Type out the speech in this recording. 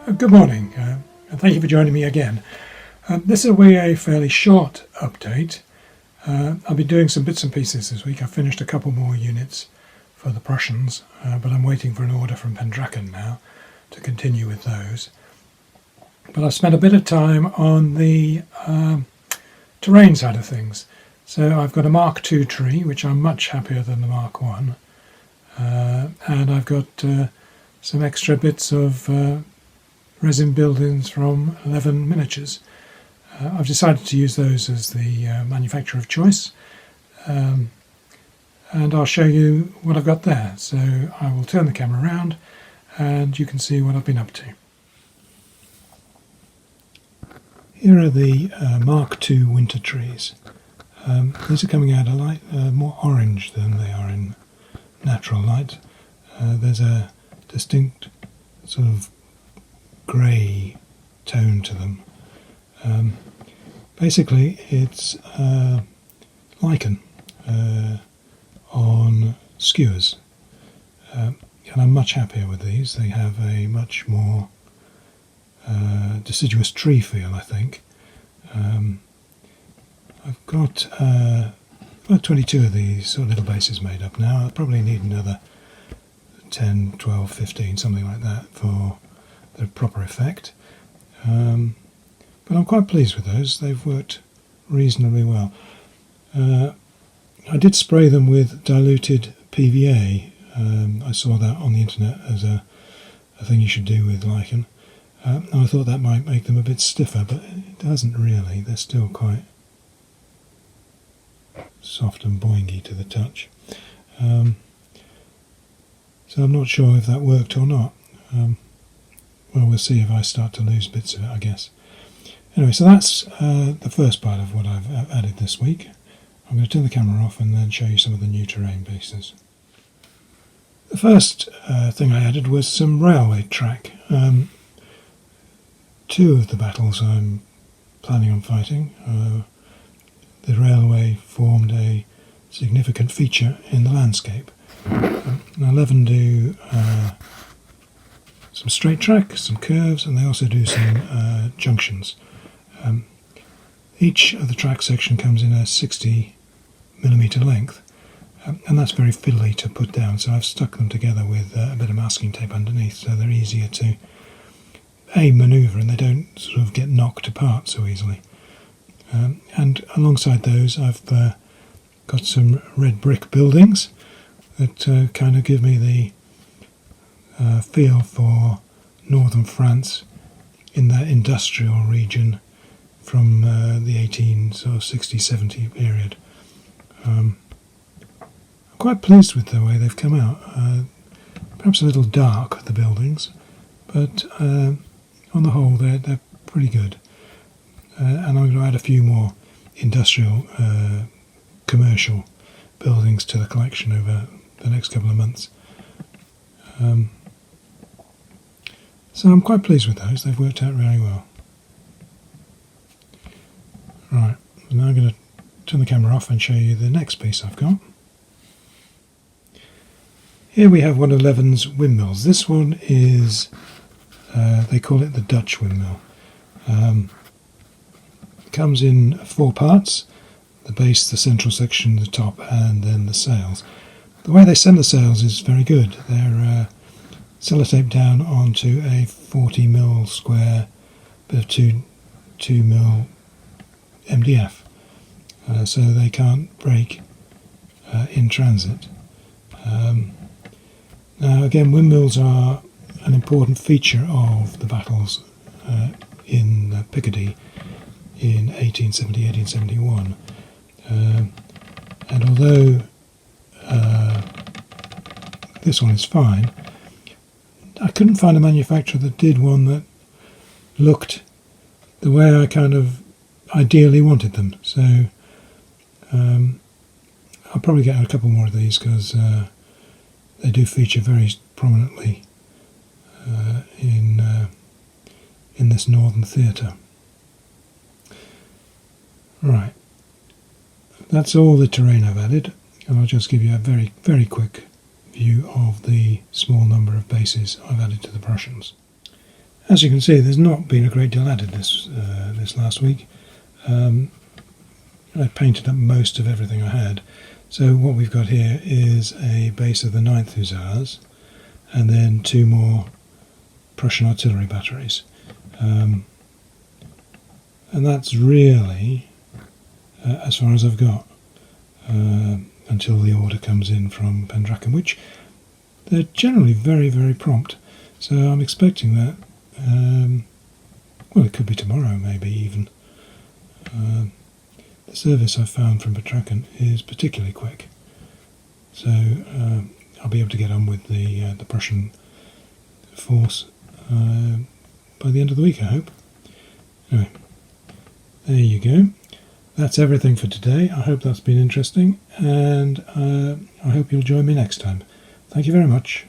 Good morning, and thank you for joining me again. This will be a fairly short update. I'll be doing some bits and pieces this week. I've finished a couple more units for the Prussians, but I'm waiting for an order from Pendraken now to continue with those. But I've spent a bit of time on the terrain side of things. So I've got a Mark II tree, which I'm much happier than the Mark I, and I've got some extra bits of resin buildings from Leven Miniatures. I've decided to use those as the manufacturer of choice, and I'll show you what I've got there. So I will turn the camera around and you can see what I've been up to. Here are the Mark II winter trees. These are coming out a light, more orange than they are in natural light. There's a distinct sort of grey tone to them. Basically it's lichen on skewers, and I'm much happier with these. They have a much more deciduous tree feel, I think. I've got about 22 of these sort of little bases made up now. I'll probably need another 10, 12, 15, something like that for the proper effect. But I'm quite pleased with those. They've worked reasonably well. I did spray them with diluted PVA. I saw that on the internet as a thing you should do with lichen. And I thought that might make them a bit stiffer, but it doesn't really. They're still quite soft and boingy to the touch. So I'm not sure if that worked or not. Well, we'll see if I start to lose bits of it, I guess. Anyway, so that's the first part of what I've added this week. I'm going to turn the camera off and then show you some of the new terrain pieces. The first thing I added was some railway track. Two of the battles I'm planning on fighting, the railway formed a significant feature in the landscape. Now Leven do some straight track, some curves, and they also do some junctions. Each of the track section comes in a 60mm length, and that's very fiddly to put down, so I've stuck them together with a bit of masking tape underneath so they're easier to manoeuvre and they don't sort of get knocked apart so easily. And alongside those I've got some red brick buildings that kind of give me the feel for northern France in that industrial region from the 1860-70 period. I'm quite pleased with the way they've come out. Perhaps a little dark, the buildings, but on the whole they're pretty good. And I'm going to add a few more industrial, commercial buildings to the collection over the next couple of months. So I'm quite pleased with those. They've worked out really well. Right, now I'm going to turn the camera off and show you the next piece I've got. Here we have one of Leven's windmills. This one is, they call it the Dutch windmill. It comes in 4 parts: the base, the central section, the top, and then the sails. The way they send the sails is very good. They're sellotaped down onto a 40mm square bit of 2mm MDF, so they can't break in transit. Now again, windmills are an important feature of the battles in Picardy in 1870-1871, and although this one is fine, I couldn't find a manufacturer that did one that looked the way I kind of ideally wanted them. So I'll probably get a couple more of these because they do feature very prominently in this northern theatre. Right, that's all the terrain I've added, and I'll just give you a very, very quick view of the small number of bases I've added to the Prussians. as you can see, there's not been a great deal added this last week. I painted up most of everything I had. So what we've got here is a base of the 9th Hussars, and then 2 more Prussian artillery batteries. And that's really as far as I've got until the order comes in from Pendraken, which they're generally very, very prompt. So I'm expecting that. Well, it could be tomorrow, maybe even. The service I've found from Pendraken is particularly quick, so I'll be able to get on with the Prussian force by the end of the week, I hope. Anyway, there you go. That's everything for today. I hope that's been interesting, and I hope you'll join me next time. Thank you very much.